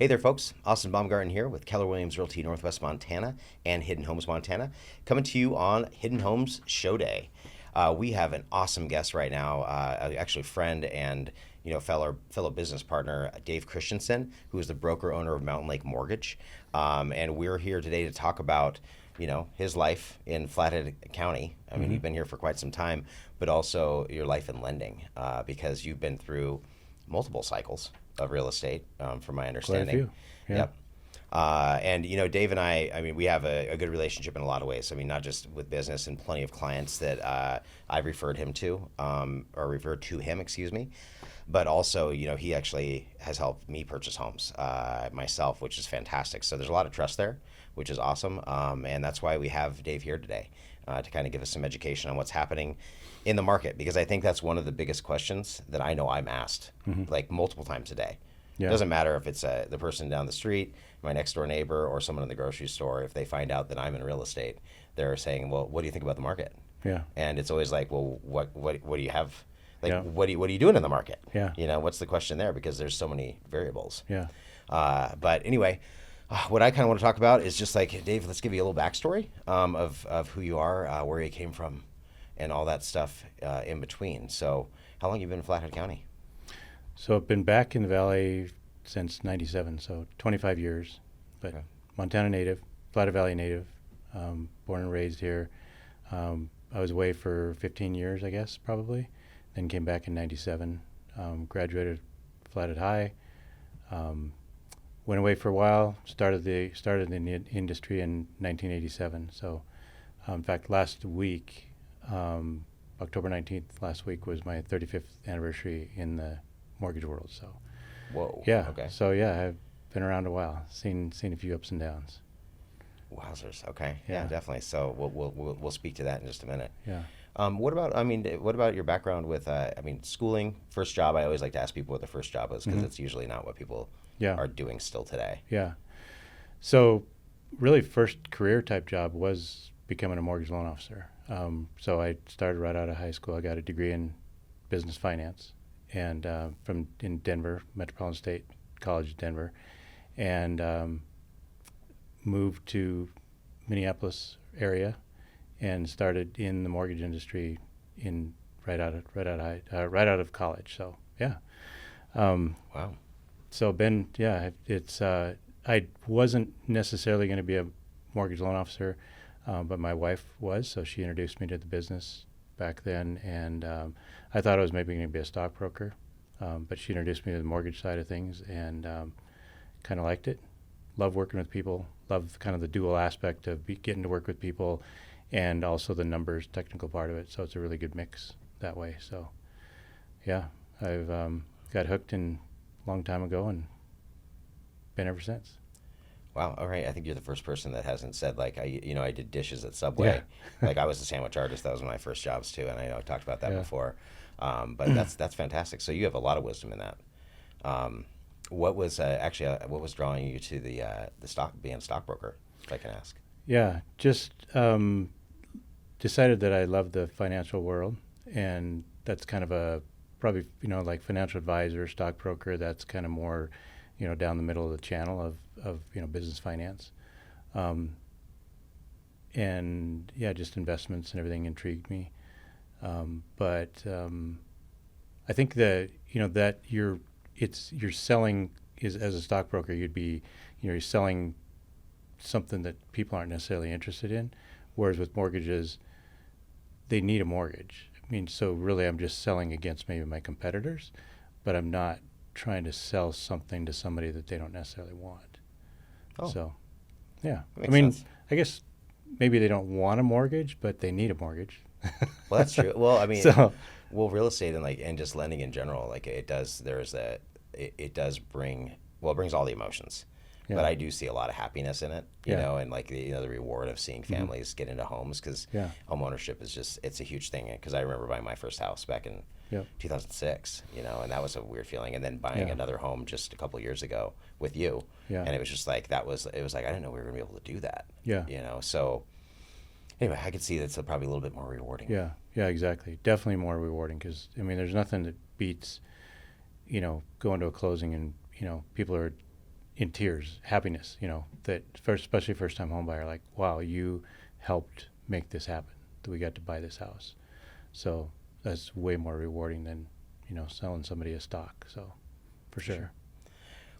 Hey there, folks. Austin Baumgarten here with Keller Williams Realty Northwest Montana and Hidden Homes Montana, coming to you on Hidden Homes Show Day. We have an awesome guest right now, actually friend and fellow business partner, Dave Christensen, who is the broker owner of Mountain Lake Mortgage, and we're here today to talk about his life in Flathead County. I mean, you've been here for quite some time, but also your life in lending, because you've been through multiple cycles of real estate, from my understanding. Quite a few. Yeah. Yep. And Dave and I mean, we have a good relationship in a lot of ways. I mean, not just with business, and plenty of clients that I've referred him to, or referred to him, excuse me. But also, he actually has helped me purchase homes myself, which is fantastic. So there's a lot of trust there, which is awesome. And that's why we have Dave here today, to kind of give us some education on what's happening in the market, because I think that's one of the biggest questions that I know I'm asked, like multiple times a day. Yeah. It doesn't matter if it's the person down the street, my next door neighbor, or someone in the grocery store. If they find out that I'm in real estate, they're saying, "Well, what do you think about the market?" Yeah. And it's always like, "Well, what do you have? Like, Yeah. what are you doing in the market?" Yeah. What's the question there? Because there's so many variables. Yeah. But anyway, what I kind of want to talk about is just like, Dave, let's give you a little backstory, of who you are, where you came from, and all that stuff in between. So, how long have you been in Flathead County? So I've been back in the Valley since '97, so 25 years. But Okay. Montana native, Flathead Valley native, born and raised here. I was away for 15 years, I guess, probably. Then came back in '97. Graduated Flathead High. Went away for a while. Started in the industry in 1987. So, in fact, last week, October 19th, last week was my 35th anniversary in the mortgage world. So, Whoa. yeah. Okay. So yeah, I've been around a while. Seen a few ups and downs. Wowzers. Okay. Yeah. Yeah, definitely. So we'll speak to that in just a minute. Yeah. What about your background with, schooling, first job? I always like to ask people what their first job was, because it's usually not what people Yeah. are doing still today. Yeah. So, really, first career type job was becoming a mortgage loan officer. So I started right out of high school. I got a degree in business finance, and in Denver, Metropolitan State College, Denver, and moved to Minneapolis area, and started in the mortgage industry right out of college. So yeah. Wow. So I wasn't necessarily going to be a mortgage loan officer, but my wife was, so she introduced me to the business back then, and I thought I was maybe going to be a stockbroker, but she introduced me to the mortgage side of things, and kind of liked it. Love working with people. Love kind of the dual aspect of getting to work with people, and also the numbers, technical part of it. So it's a really good mix that way. So yeah, I've got hooked a long time ago, and been ever since. Wow. All right. I think you're the first person that hasn't said, like, I did dishes at Subway. Yeah. Like, I was a sandwich artist. That was one of my first jobs too, and I know I talked about that Yeah. before. But that's fantastic. So you have a lot of wisdom in that. What was drawing you to being a stockbroker, if I can ask? Yeah, just decided that I love the financial world, and that's kind of probably like financial advisor, stockbroker. That's kind of more down the middle of the channel of business finance, and yeah, just investments and everything intrigued me. But I think that that you're selling as a stockbroker, you'd be you're selling something that people aren't necessarily interested in, whereas with mortgages, they need a mortgage. I mean, so really I'm just selling against maybe my competitors, but I'm not trying to sell something to somebody that they don't necessarily want. Oh. So, yeah. That makes I mean, sense. I guess maybe they don't want a mortgage, but they need a mortgage. Well, that's true. Well, I mean, So, real estate and just lending in general, like it does. It does bring. Well, it brings all the emotions, yeah. but I do see a lot of happiness in it. Yeah. And like the reward of seeing families get into homes, because Yeah. home ownership is it's a huge thing. Because I remember buying my first house back in Yep. 2006, and that was a weird feeling. And then buying Yeah. another home just a couple of years ago with you, Yeah. and it was just like it was like I didn't know we were gonna be able to do that. Yeah. So anyway, I could see that's probably a little bit more rewarding. Yeah, yeah, exactly. Definitely more rewarding, because I mean, there's nothing that beats, going to a closing and people are in tears, happiness, that first, especially first time home buyer, like, wow, you helped make this happen, that we got to buy this house. So that's way more rewarding than, selling somebody a stock. So for sure.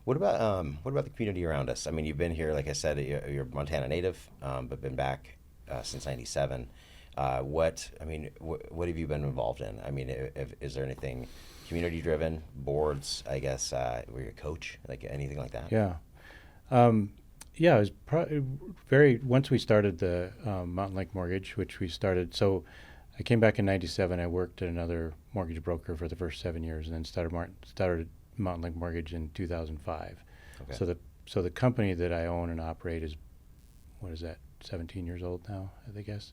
What about the community around us? I mean, you've been here, like I said, you're a Montana native, but been back since '97. What have you been involved in? I mean, is there anything community driven, boards? I guess were you a coach, like anything like that? Yeah. Yeah, it was once we started the Mountain Lake Mortgage, which we started. So I came back in '97. I worked at another mortgage broker for the first 7 years, and then started Mountain Lake Mortgage in 2005. Okay. So the company that I own and operate is, what is that, 17 years old now, I guess.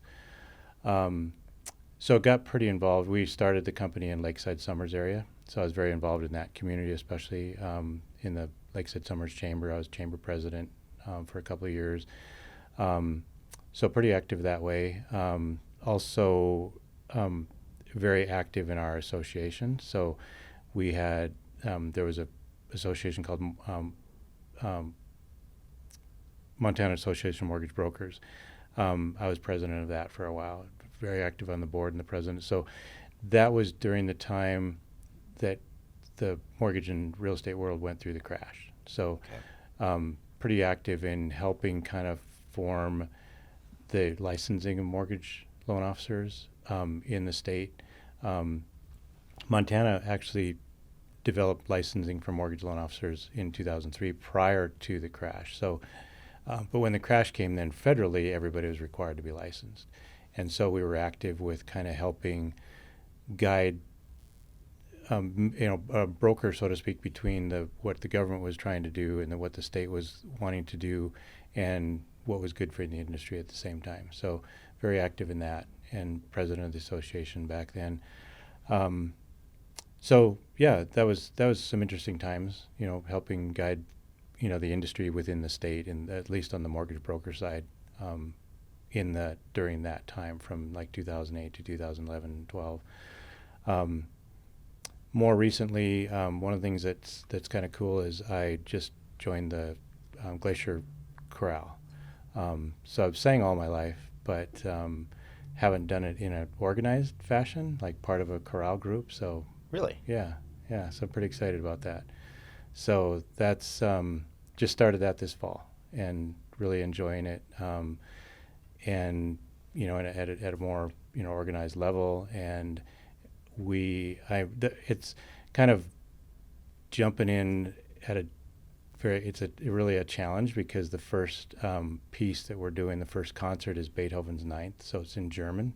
So it got pretty involved. We started the company in Lakeside Summers area, so I was very involved in that community, especially in the Lakeside Summers Chamber. I was chamber president for a couple of years, so pretty active that way. Also very active in our association. So we had there was a association called Montana Association of Mortgage Brokers. I was president of that for a while, very active on the board and the president. So that was during the time that the mortgage and real estate world went through the crash. So pretty active in helping kind of form the licensing of mortgage loan officers in the state. Montana actually developed licensing for mortgage loan officers in 2003 prior to the crash. So, but when the crash came, then federally everybody was required to be licensed, and so we were active with kind of helping guide, a broker, so to speak, between what the government was trying to do and what the state was wanting to do, and what was good for the industry at the same time. So, very active in that, and president of the association back then. So yeah, that was some interesting times, helping guide, the industry within the state, and at least on the mortgage broker side, during that time from like 2008 to 2011 and 12. More recently, one of the things that's kind of cool is I just joined the Glacier Chorale. So I've sang all my life, but haven't done it in an organized fashion, like part of a chorale group. So Really? yeah. So I'm pretty excited about that. So that's just started that this fall, and really enjoying it. And at a more organized level, and it's kind of jumping in at it's really a challenge, because the first piece that we're doing, the first concert, is Beethoven's Ninth, so it's in German,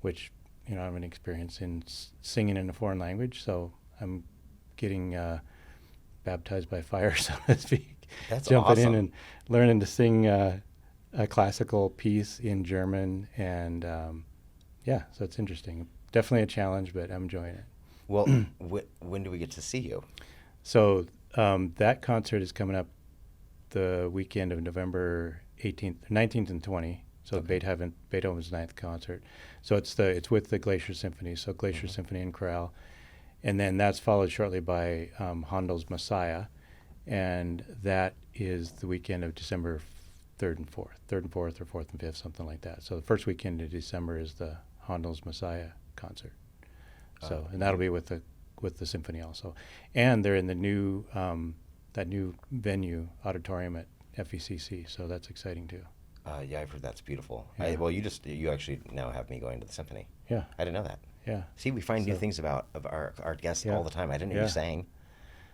which I have an experience in singing in a foreign language, so I'm getting baptized by fire, so to speak. That's jumping awesome. in and learning to sing a classical piece in German, and so it's interesting. Definitely a challenge, but I'm enjoying it. Well, when do we get to see you? So that concert is coming up the weekend of November 18th, 19th, and 20th. So Okay. Beethoven's Ninth concert. So it's with the Glacier Symphony. So Glacier Symphony and Chorale, and then that's followed shortly by Handel's Messiah, and that is the weekend of December 3rd and 4th, or 4th and 5th, something like that. So the first weekend of December is the Handel's Messiah concert. So and that'll be with the symphony also, and they're in the new that new venue auditorium at FECC. So that's exciting too. Yeah, I've heard that's beautiful. Yeah. You actually now have me going to the symphony. Yeah. I didn't know that. Yeah. See, we find new So- things about of our guests Yeah. all the time. I didn't know Yeah. you sang.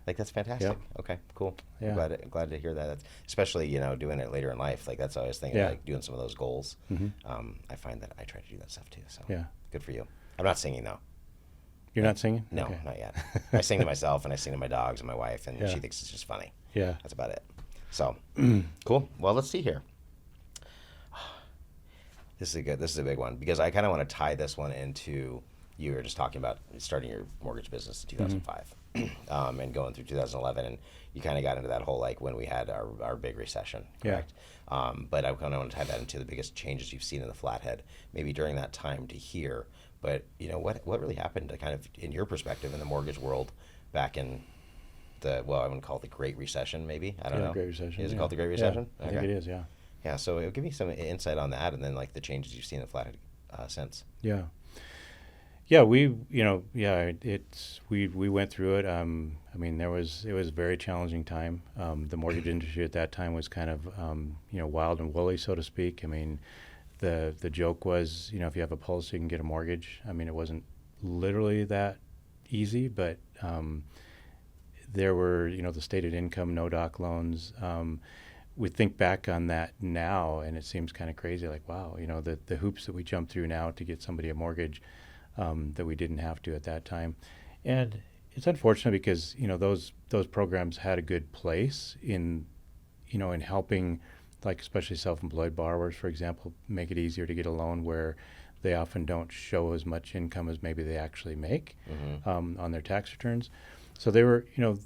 Like, that's fantastic. Yep. Okay, cool. Yeah. Glad to hear that. Especially doing it later in life. Like, that's always thinking, Yeah. like doing some of those goals. Mm-hmm. I find that I try to do that stuff too. So Yeah. good for you. I'm not singing though. You're not singing? No, Okay. not yet. I sing to myself, and I sing to my dogs and my wife, and Yeah. she thinks it's just funny. Yeah. That's about it. So cool. Well, let's see here. This is a big one, because I kind of want to tie this one into, you were just talking about starting your mortgage business in 2005 and going through 2011, and you kind of got into that whole, like, when we had our big recession, correct? Yeah. But I kind of want to tie that into the biggest changes you've seen in the Flathead, maybe during that time to here. But what really happened to kind of, in your perspective, in the mortgage world back in I wouldn't call it the Great Recession, maybe. I don't know. Great Recession. Is it Yeah. called the Great Yeah, Recession? I think it is. Yeah. Yeah, so it'll give me some insight on that, and then like the changes you've seen in Flathead since. Yeah. Yeah, we went through it. I mean, it was a very challenging time. The mortgage industry at that time was kind of wild and woolly, so to speak. I mean, the joke was, if you have a pulse, you can get a mortgage. I mean, it wasn't literally that easy, but there were the stated income, no doc loans. We think back on that now, and it seems kind of crazy. Like, wow, the hoops that we jump through now to get somebody a mortgage. That we didn't have to at that time, and it's unfortunate because those programs had a good place in in helping, like especially self-employed borrowers, for example, make it easier to get a loan where they often don't show as much income as maybe they actually make on their tax returns. So they were the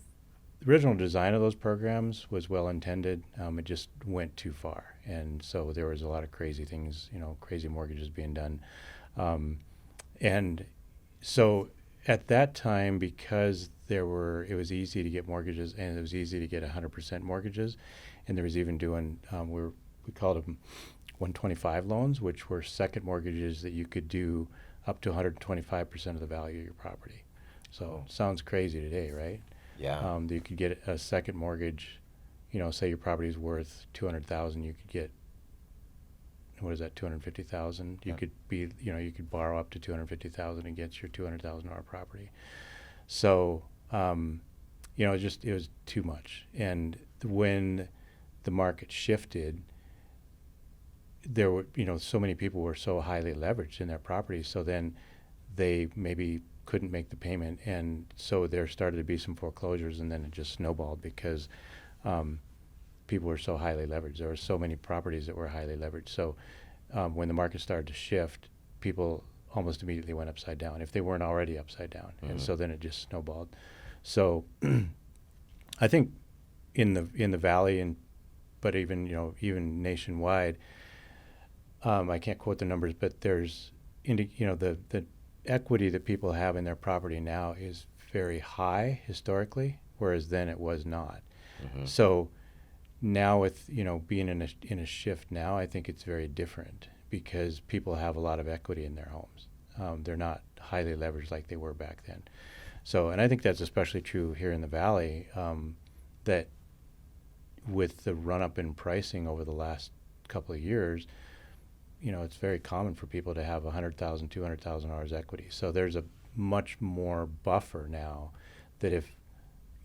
original design of those programs was well intended. It just went too far, and so there was a lot of crazy things, crazy mortgages being done. And so at that time, because it was easy to get mortgages, and it was easy to get 100% mortgages, and there was even doing, we called them 125 loans, which were second mortgages that you could do up to 125% of the value of your property. So sounds crazy today, right? Yeah. You could get a second mortgage, say your property is worth $200,000, you could get, what is that, $250,000? You could be, you could borrow up to $250,000 against your $200,000 property. So, it was too much. And when the market shifted, there were, so many people were so highly leveraged in their properties. So then they maybe couldn't make the payment, and so there started to be some foreclosures, and then it just snowballed because people were so highly leveraged. There were so many properties that were highly leveraged. So when the market started to shift, people almost immediately went upside down if they weren't already upside down. Mm-hmm. And so then it just snowballed. So I think in the valley, but even nationwide, I can't quote the numbers, but there's the equity that people have in their property now is very high historically, whereas then it was not. Mm-hmm. So now with being in a shift now, I think it's very different because people have a lot of equity in their homes. They're not highly leveraged like they were back then. So, and I think that's especially true here in the valley. That with the run up in pricing over the last couple of years, it's very common for people to have $100,000, $200,000 equity. So there's a much more buffer now that if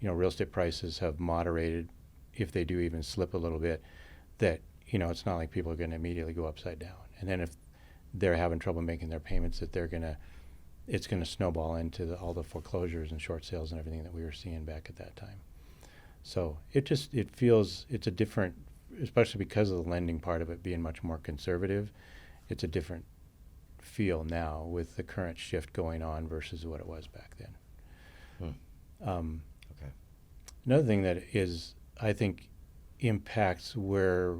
real estate prices have moderated, if they do even slip a little bit, that it's not like people are going to immediately go upside down. And then if they're having trouble making their payments, that it's going to snowball into all the foreclosures and short sales and everything that we were seeing back at that time. So it feels it's a different, especially because of the lending part of it being much more conservative. It's a different feel now with the current shift going on versus what it was back then. Okay. Another thing that is, I think, impacts where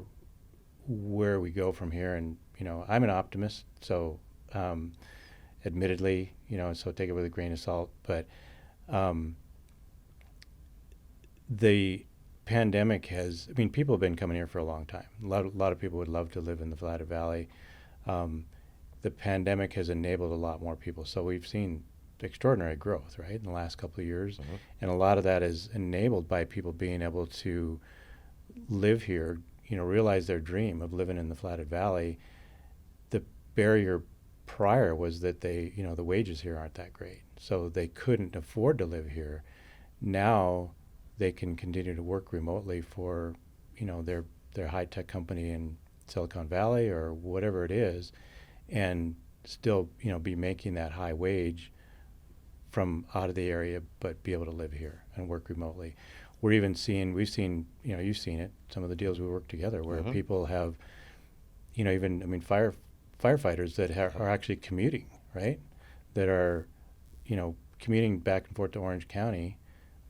we go from here, and I'm an optimist, so admittedly, so take it with a grain of salt, but the pandemic people have been coming here for a long time. A lot of people would love to live in the Flathead Valley. The pandemic has enabled a lot more people, so we've seen extraordinary growth, right, in the last couple of years. Mm-hmm. And a lot of that is enabled by people being able to live here, realize their dream of living in the Flathead Valley. The barrier prior was that the wages here aren't that great, so they couldn't afford to live here. Now they can continue to work remotely for, their high-tech company in Silicon Valley or whatever it is, and still, be making that high wage from out of the area, but be able to live here and work remotely. We've seen, you've seen it, some of the deals we work together where mm-hmm. people have, firefighters that are actually commuting, right? That are, commuting back and forth to Orange County,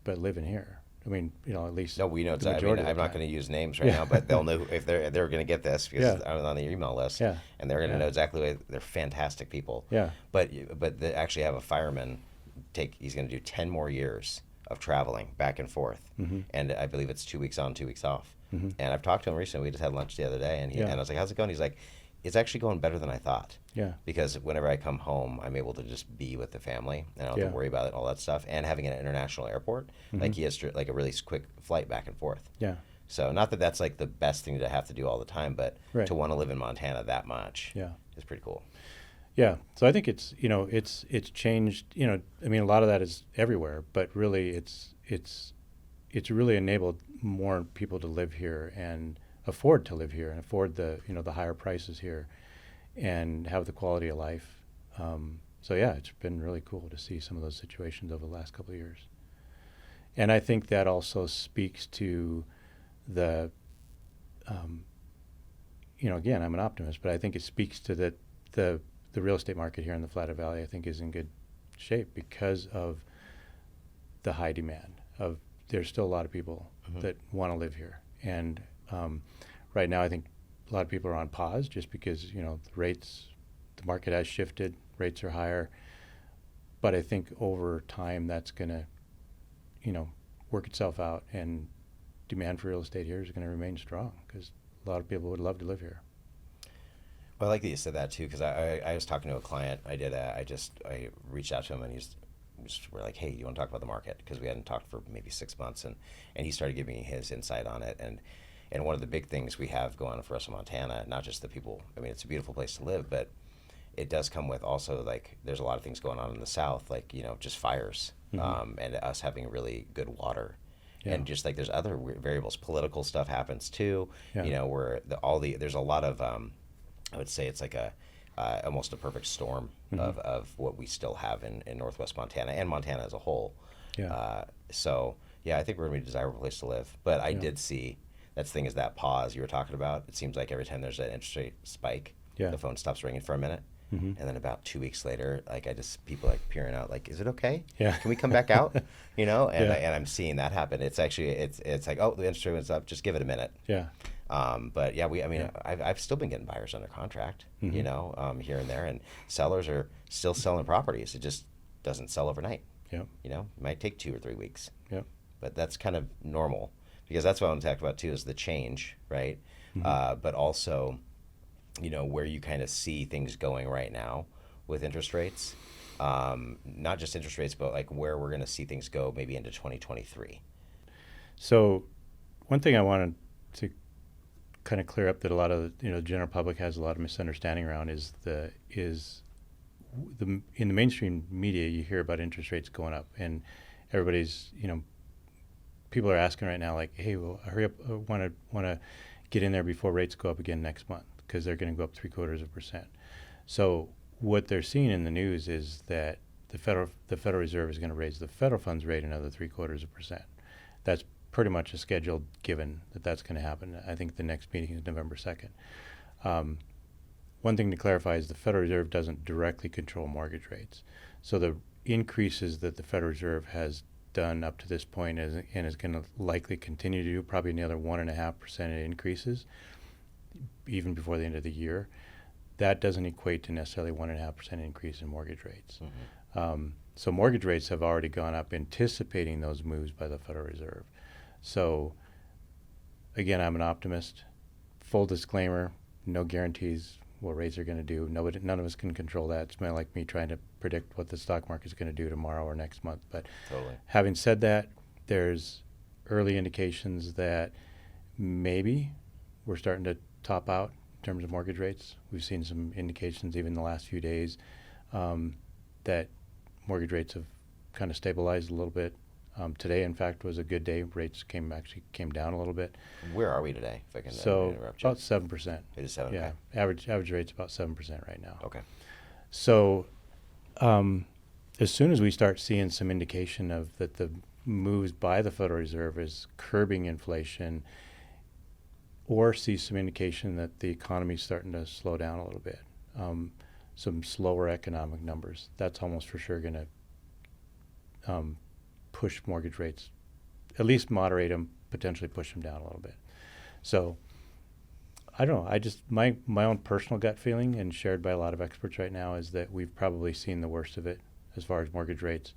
but living here. At least. No, we know exactly. I'm not going to use names right now, but they'll know if they're going to get this because I'm on the email list, and they're going to know exactly what they're fantastic people. Yeah. But they actually have a fireman he's going to do 10 more years of traveling back and forth, and I believe it's 2 weeks on, 2 weeks off. And I've talked to him recently. We just had lunch the other day, and and I was like, "How's it going?" He's like, "It's actually going better than I thought." Yeah. Because whenever I come home, I'm able to just be with the family, and I don't have to worry about it, all that stuff. And having an international airport, like he has like a really quick flight back and forth. Yeah. So not that that's like the best thing to have to do all the time, but to want to live in Montana that much is pretty cool. Yeah. So I think it's it's changed. I mean, a lot of that is everywhere, but really it's really enabled more people to live here and afford to live here and afford the the higher prices here and have the quality of life. So yeah, it's been really cool to see some of those situations over the last couple of years. And I think that also speaks to the, again, I'm an optimist, but I think it speaks to the real estate market here in the Flathead Valley, I think, is in good shape because of the high demand. There's still a lot of people that want to live here. And right now I think a lot of people are on pause just because, the market has shifted, rates are higher. But I think over time that's going to, work itself out, and demand for real estate here is going to remain strong because a lot of people would love to live here. Well, I like that you said that too, because I was talking to a client. I reached out to him, and we're like, "Hey, you want to talk about the market?" Because we hadn't talked for maybe 6 months, and he started giving me his insight on it. And one of the big things we have going on for us in Montana, not just the people. I mean, it's a beautiful place to live, but it does come with also, like, there's a lot of things going on in the south, like just fires, and us having really good water. Yeah. And just like there's other variables, political stuff happens too. Yeah. Where there's a lot of I would say it's like almost a perfect storm of what we still have in Northwest Montana and Montana as a whole. Yeah. So yeah, I think we're gonna be a desirable place to live. But I did see that pause you were talking about. It seems like every time there's an interest rate spike, the phone stops ringing for a minute. And then about 2 weeks later, like people like peering out, like, is it okay? Yeah. Can we come back out? And I'm seeing that happen. It's actually it's like, oh, the interest rate was up. Just give it a minute. Yeah. But yeah, I've still been getting buyers under contract, here and there, and sellers are still selling properties. It just doesn't sell overnight. Yeah. It might take 2 or 3 weeks. Yeah. But that's kind of normal, because that's what I want to talk about too, is the change, right? But also, where you kind of see things going right now with interest rates, not just interest rates, but like where we're going to see things go maybe into 2023. So one thing I wanted to kind of clear up that a lot of the general public has a lot of misunderstanding around is in the mainstream media you hear about interest rates going up, and everybody's people are asking right now, like, hey, well, hurry up, I want to get in there before rates go up again next month, because they're going to go up 0.75%. So what they're seeing in the news is that the Federal Reserve is going to raise the federal funds rate another 0.75%. That's pretty much a scheduled given that's going to happen. I think the next meeting is November 2nd. One thing to clarify is the Federal Reserve doesn't directly control mortgage rates. So the increases that the Federal Reserve has done up to this point and is going to likely continue to do, probably another 1.5% increases, even before the end of the year, that doesn't equate to necessarily 1.5% increase in mortgage rates. So mortgage rates have already gone up anticipating those moves by the Federal Reserve. So again, I'm an optimist. Full disclaimer, no guarantees what rates are going to do. None of us can control that. It's more like me trying to predict what the stock market is going to do tomorrow or next month. But having said that, there's early indications that maybe we're starting to top out in terms of mortgage rates. We've seen some indications even in the last few days that mortgage rates have kind of stabilized a little bit. Today, in fact, was a good day. Rates actually came down a little bit. Where are we today, if I can interrupt you? About 7%. It is 7%? Yeah. Okay. Average rate's about 7% right now. Okay. So as soon as we start seeing some indication that the moves by the Federal Reserve is curbing inflation, or see some indication that the economy is starting to slow down a little bit, some slower economic numbers, that's almost for sure going to push mortgage rates, at least moderate them, potentially push them down a little bit. So I don't know. I just my own personal gut feeling, and shared by a lot of experts right now, is that we've probably seen the worst of it as far as mortgage rates.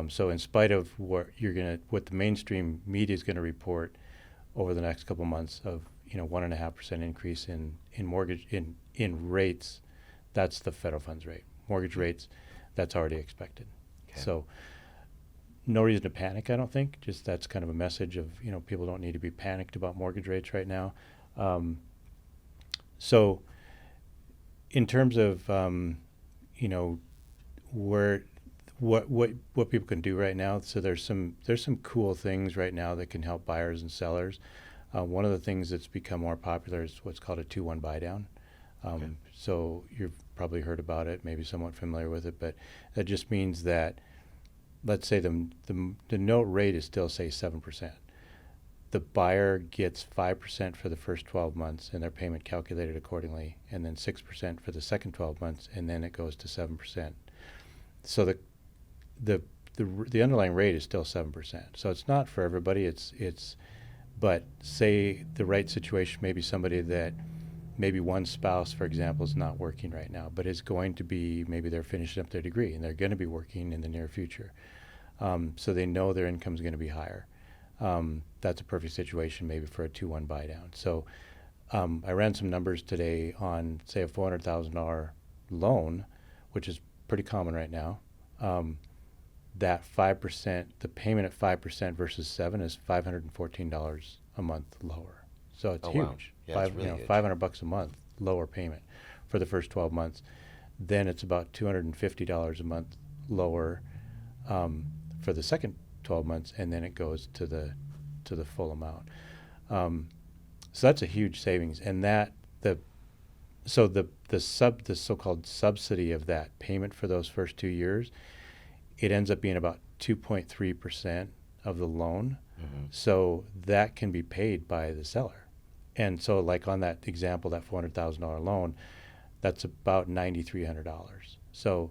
So in spite of what the mainstream media is going to report over the next couple months of 1.5% increase in mortgage in rates, that's the federal funds rate. Mortgage rates, that's already expected. Okay. So no reason to panic, I don't think. Just that's kind of a message of people don't need to be panicked about mortgage rates right now. So in terms of where what people can do right now. So there's some cool things right now that can help buyers and sellers. One of the things that's become more popular is what's called a 2-1 buy down. Okay. So you've probably heard about it, maybe somewhat familiar with it, but that just means that, let's say the note rate is still, say, 7%. The buyer gets 5% for the first 12 months and their payment calculated accordingly, and then 6% for the second 12 months, and then it goes to 7%. So the underlying rate is still 7%. So it's not for everybody. But say the right situation, maybe somebody that maybe one spouse, for example, is not working right now, but is going to be, maybe they're finishing up their degree and they're going to be working in the near future. So they know their income is going to be higher. That's a perfect situation maybe for a 2-1 buy down. So I ran some numbers today on, say, a $400,000 loan, which is pretty common right now. That 5%, the payment at 5% versus 7 is $514 a month lower. So it's huge. Wow. Yeah, it's really huge. $500 a month lower payment for the first 12 months. Then it's about $250 a month lower for the second 12 months, and then it goes to the full amount. So that's a huge savings, and the so-called subsidy of that payment for those first 2 years, it ends up being about 2.3% of the loan. Mm-hmm. So that can be paid by the seller. And so, like on that example, that $400,000 loan, that's about $9,300. So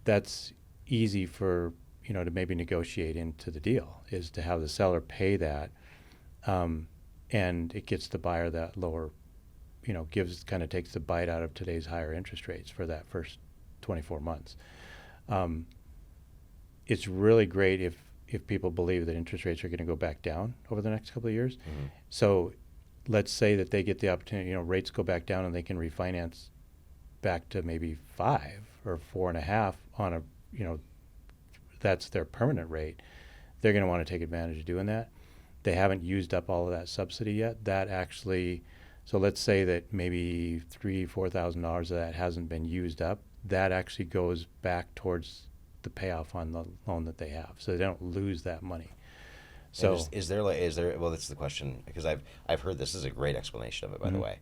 that's easy for to maybe negotiate into the deal, is to have the seller pay that, and it gets the buyer that lower, takes the bite out of today's higher interest rates for that first 24 months. It's really great if people believe that interest rates are going to go back down over the next couple of years. Mm-hmm. So let's say that they get the opportunity, rates go back down and they can refinance back to maybe 5 or 4.5 on a, that's their permanent rate. They're going to want to take advantage of doing that. They haven't used up all of that subsidy yet. That actually, so let's say that maybe $3,000-4,000 of that hasn't been used up. That actually goes back towards the payoff on the loan that they have, so they don't lose that money. So is there well, that's the question, because I've heard this is a great explanation of it, by the way.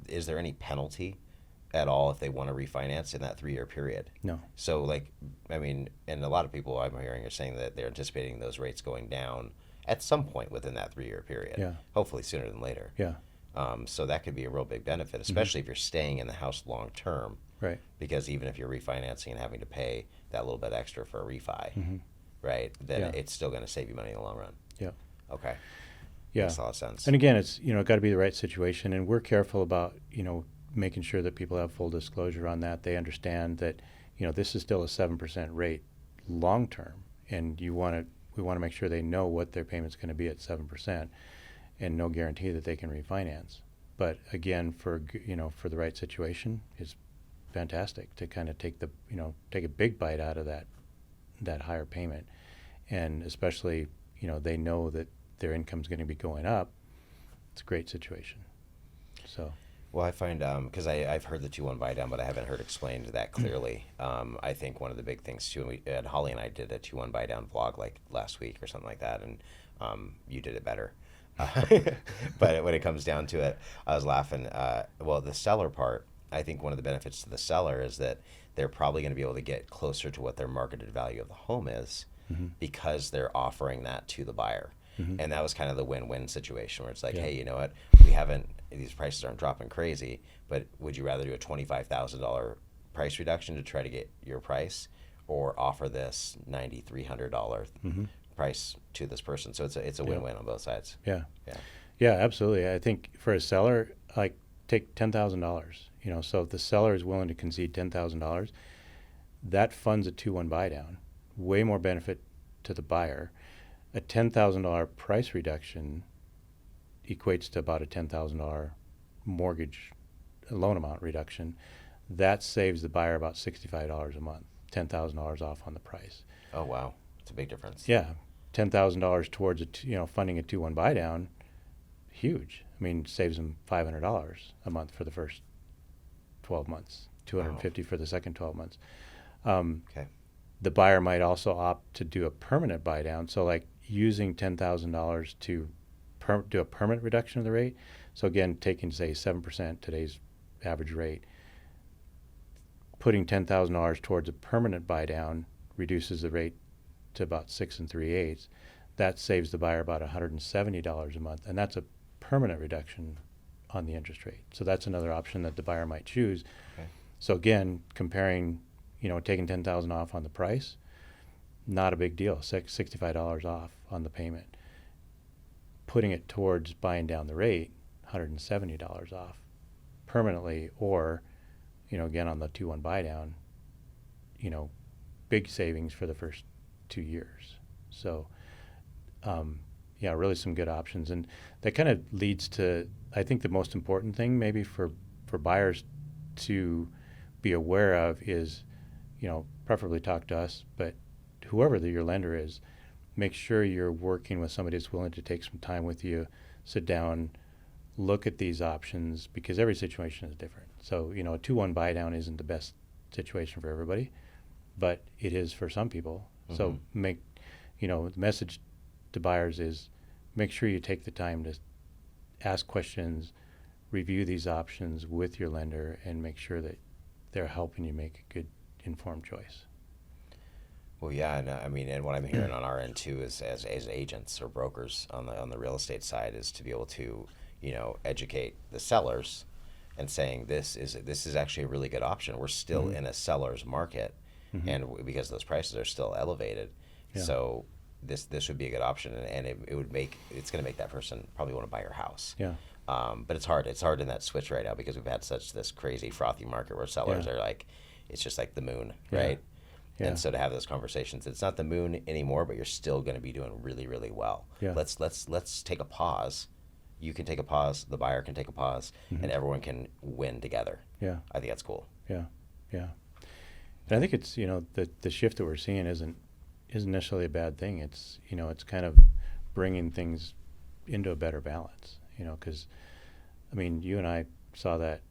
Is there any penalty at all if they want to refinance in that 3-year period? No. So and a lot of people I'm hearing are saying that they're anticipating those rates going down at some point within that 3-year period. Yeah. Hopefully sooner than later. Yeah. So that could be a real big benefit, especially if you're staying in the house long term. Right. Because even if you're refinancing and having to pay that little bit extra for a refi, right, then it's still going to save you money in the long run. Yeah. Okay. Yeah. Makes a lot of sense. And again, it's got to be the right situation, and we're careful about making sure that people have full disclosure on that. They understand that this is still a 7% rate long term, and we want to make sure they know what their payment's going to be at 7%, and no guarantee that they can refinance. But again, for the right situation, it's fantastic to kind of take a big bite out of that higher payment, and especially they know that their income's going to be going up. It's a great situation. So. Well, I find, because I've heard the 2-1 buy down, but I haven't heard explained that clearly. I think one of the big things too, and Holly and I did a 2-1 buy down vlog like last week or something like that, and you did it better. But when it comes down to it, I was laughing. Well, the seller part, I think one of the benefits to the seller is that they're probably going to be able to get closer to what their marketed value of the home is, because they're offering that to the buyer. And that was kind of the win-win situation where it's like, hey, you know what? These prices aren't dropping crazy, but would you rather do a $25,000 price reduction to try to get your price, or offer this $9,300 price to this person? So it's a win-win on both sides. Yeah. Yeah, absolutely. I think for a seller, take $10,000. So if the seller is willing to concede $10,000, that funds a 2-1 buy down. way more benefit to the buyer. A $10,000 price reduction equates to about a $10,000 mortgage loan amount reduction. That saves the buyer about $65 a month, $10,000 off on the price. Oh, wow. It's a big difference. Yeah, $10,000 towards funding a 2-1 buy down, huge. I mean, saves them $500 a month for the first 12 months, $250 for the second 12 months. Okay. The buyer might also opt to do a permanent buy down. So like using $10,000 to do a permanent reduction of the rate. So again, taking say 7%, today's average rate, putting $10,000 towards a permanent buy down reduces the rate to about 6 3/8. That saves the buyer about $170 a month, and that's a permanent reduction on the interest rate. So that's another option that the buyer might choose. Okay. So again, comparing, taking $10,000 off on the price, not a big deal. $65 off on the payment. Putting it towards buying down the rate, $170 off permanently, or again on the 2-1 buy down, big savings for the first 2 years. So really some good options, and that kind of leads to, I think, the most important thing maybe for buyers to be aware of is, preferably talk to us, but whoever your lender is, make sure you're working with somebody that's willing to take some time with you, sit down, look at these options, because every situation is different. So, a 2-1 buy down isn't the best situation for everybody, but it is for some people. Mm-hmm. So the message to buyers is make sure you take the time to ask questions, review these options with your lender, and make sure that they're helping you make a good, informed choice. Well, yeah, and what I'm hearing on our end too is as agents or brokers on the real estate side is to be able to, educate the sellers and saying this is actually a really good option. We're still mm-hmm. in a seller's market, mm-hmm. and because those prices are still elevated, so this would be a good option, and it's going to make that person probably want to buy your house. Yeah. But it's hard. It's hard in that switch right now because we've had this crazy frothy market where sellers are like, it's just like the moon, right? Yeah. And so to have those conversations, it's not the moon anymore, but you're still going to be doing really, really well. Yeah. Let's take a pause. You can take a pause. The buyer can take a pause, mm-hmm. and everyone can win together. Yeah, I think that's cool. Yeah, yeah. And I think it's the shift that we're seeing isn't necessarily a bad thing. It's it's kind of bringing things into a better balance. Because you and I saw that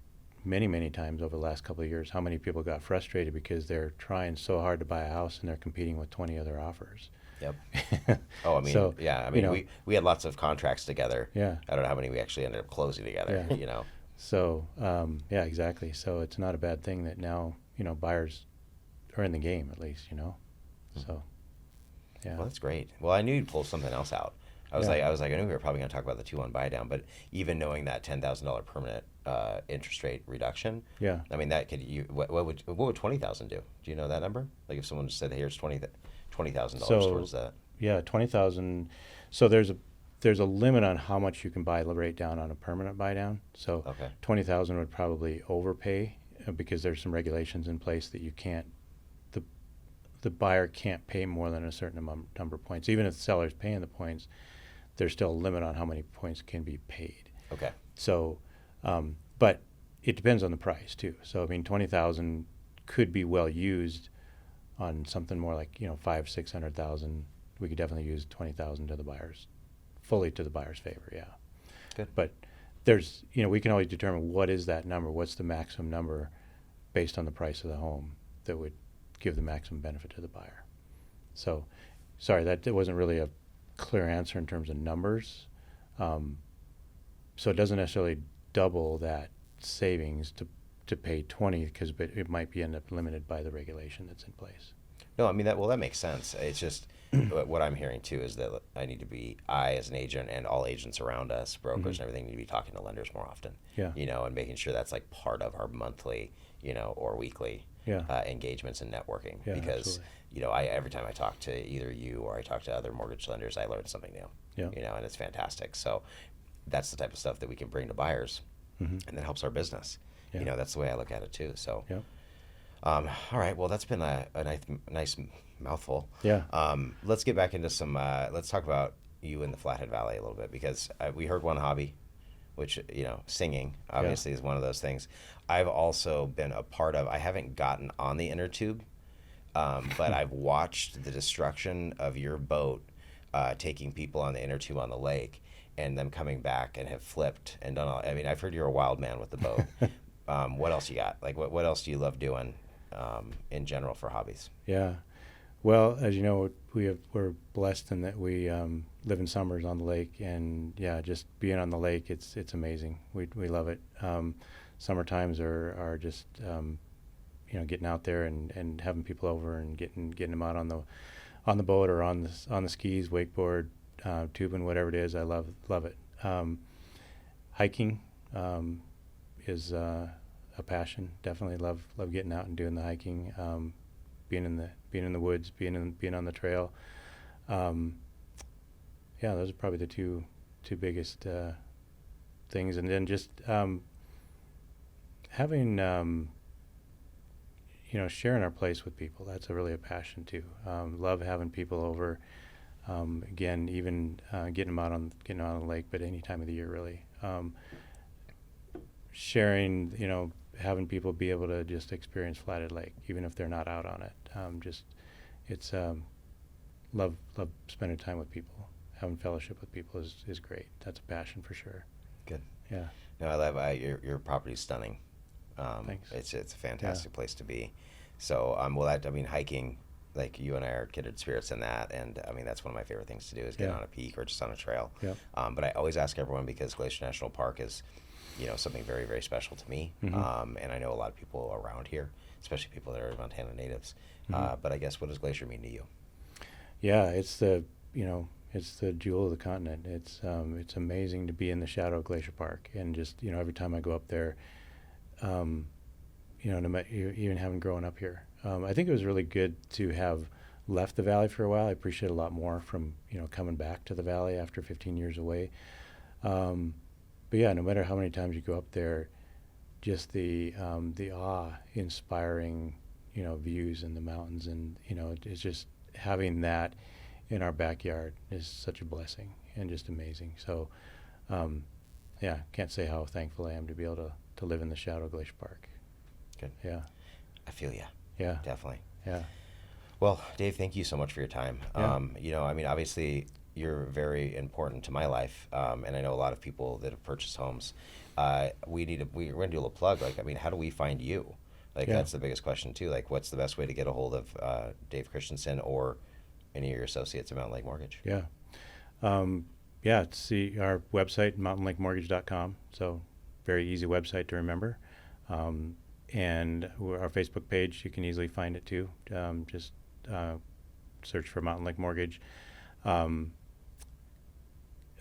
many times over the last couple of years, how many people got frustrated because they're trying so hard to buy a house and they're competing with 20 other offers. Yep. We had lots of contracts together. Yeah. I don't know how many we actually ended up closing together. Yeah. So exactly. So it's not a bad thing that now buyers are in the game at least. Mm-hmm. So yeah. Well, that's great. Well, I knew you'd pull something else out. I was like, I knew we were probably going to talk about the 2-1 buy down, but even knowing that $10,000 permanent interest rate reduction, that could what would $20,000 do? Do you know that number? Like if someone said, hey, here's $20,000 towards that. Yeah, $20,000. So there's a limit on how much you can buy the rate down on a permanent buy down. So $20,000 would probably overpay because there's some regulations in place that you can't. The buyer can't pay more than a certain number of points. Even if the seller's paying the points, there's still a limit on how many points can be paid. Okay. So, but it depends on the price too. So $20,000 could be well used on something more like $500,000-$600,000. We could definitely use $20,000 to the buyer's favor. Yeah. Good. But there's we can always determine what is that number. What's the maximum number based on the price of the home that would give the maximum benefit to the buyer. So, sorry, that wasn't really a clear answer in terms of numbers. So it doesn't necessarily double that savings to pay 20 because it might be end up limited by the regulation that's in place. No, that makes sense. It's just what I'm hearing too is that I as an agent and all agents around us, brokers mm-hmm. and everything, need to be talking to lenders more often. Yeah. And making sure that's like part of our monthly, or weekly engagements and networking. Yeah, because absolutely. Every time I talk to either you or I talk to other mortgage lenders, I learn something new. Yeah. And it's fantastic. So that's the type of stuff that we can bring to buyers, mm-hmm. and that helps our business. Yeah. That's the way I look at it too. So. Yeah. All right. Well, that's been a nice mouthful. Yeah. Let's get back into some. Let's talk about you in the Flathead Valley a little bit because we heard one hobby, which singing Yeah. obviously is one of those things. I've also been a part of. I haven't gotten on the inner tube, but I've watched the destruction of your boat taking people on the inner tube on the lake, and them coming back and have flipped and done all. I mean, I've heard you're a wild man with the boat. What else you got? Like, what else do you love doing in general for hobbies? Yeah. Well, as you know, we're blessed in that we live in summers on the lake, and yeah, just being on the lake, it's amazing. We love it. Summer times are just getting out there and having people over and getting them out on the boat or on the skis, wakeboard, tubing, whatever it is. I love it. Hiking is a passion. Definitely love getting out and doing the hiking. Being in the woods, being on the trail. Yeah, those are probably the two biggest things, and then just having sharing our place with people. That's really a passion too. Love having people over. Again, even getting them out on the lake, but any time of the year really. Sharing, having people be able to just experience Flathead Lake, even if they're not out on it. It's love spending time with people, having fellowship with people is great. That's a passion for sure. Good. Yeah. No, I love your property's stunning. Thanks. It's a fantastic place to be. So, hiking, like you and I are kindred spirits in that, and I mean that's one of my favorite things to do is get on a peak or just on a trail. Yeah. But I always ask everyone because Glacier National Park is, something very, very special to me. Mm-hmm. And I know a lot of people around here, especially people that are Montana natives. Mm-hmm. But I guess, what does Glacier mean to you? Yeah, it's the jewel of the continent. It's amazing to be in the shadow of Glacier Park, and just every time I go up there, no matter, even having grown up here, I think it was really good to have left the valley for a while. I appreciate a lot more from coming back to the valley after 15 years away. But yeah, no matter how many times you go up there, just the awe-inspiring views in the mountains, and it's just having that in our backyard is such a blessing and just amazing. So, yeah, can't say how thankful I am to be able to live in the shadow of Glacier Park. Good. Yeah. I feel you. Yeah. Definitely. Yeah. Well, Dave, thank you so much for your time. Yeah. Obviously, you're very important to my life, and I know a lot of people that have purchased homes. We're going to do a little plug. How do we find you? That's the biggest question too. What's the best way to get a hold of Dave Christensen or any of your associates at Mountain Lake Mortgage? Yeah. See our website, mountainlakemortgage.com. So very easy website to remember. And our Facebook page, you can easily find it too. Just search for Mountain Lake Mortgage.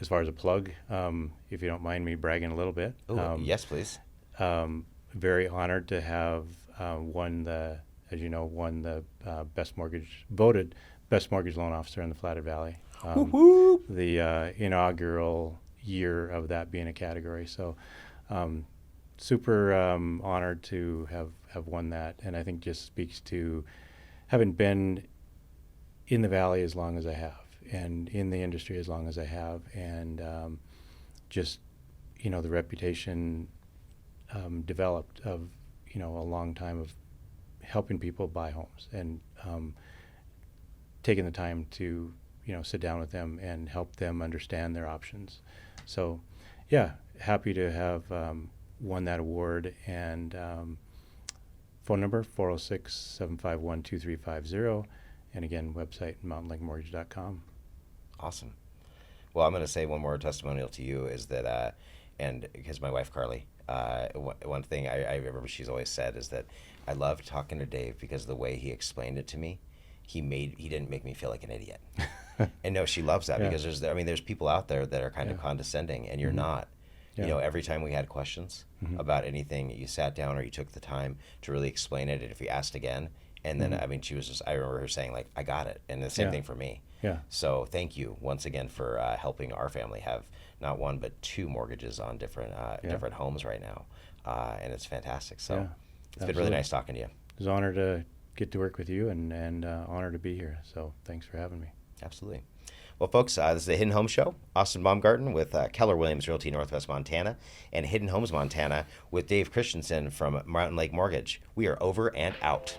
As far as a plug, if you don't mind me bragging a little bit. Yes, please. Very honored to have won the voted best mortgage loan officer in the Flathead Valley. The inaugural year of that being a category. So super honored to have won that, and I think just speaks to having been in the valley as long as I have, and in the industry as long as I have, and just the reputation developed of a long time of helping people buy homes, and taking the time to sit down with them and help them understand their options. So yeah, happy to have won that award. And phone number 406-751-2350, and again, website mountainlakemortgage.com. Awesome. Well, I'm going to say one more testimonial to you is that, and because my wife Carly, one thing I remember she's always said is that I loved talking to Dave because of the way he explained it to me. He didn't make me feel like an idiot. And no, she loves that. Yeah. Because there's people out there that are kind of condescending, and you're not. Yeah. Every time we had questions about anything, you sat down or you took the time to really explain it. And if we asked again, and then she was just, I remember her saying I got it, and the same thing for me. Yeah. So thank you once again for helping our family have not one but two mortgages on different homes right now, and it's fantastic. So it's been really nice talking to you. was honored to get to work with you and honored to be here. So thanks for having me. Absolutely. Well, folks, this is the Hidden Home Show. Austin Baumgarten with Keller Williams Realty Northwest Montana and Hidden Homes Montana with Dave Christensen from Mountain Lake Mortgage. We are over and out.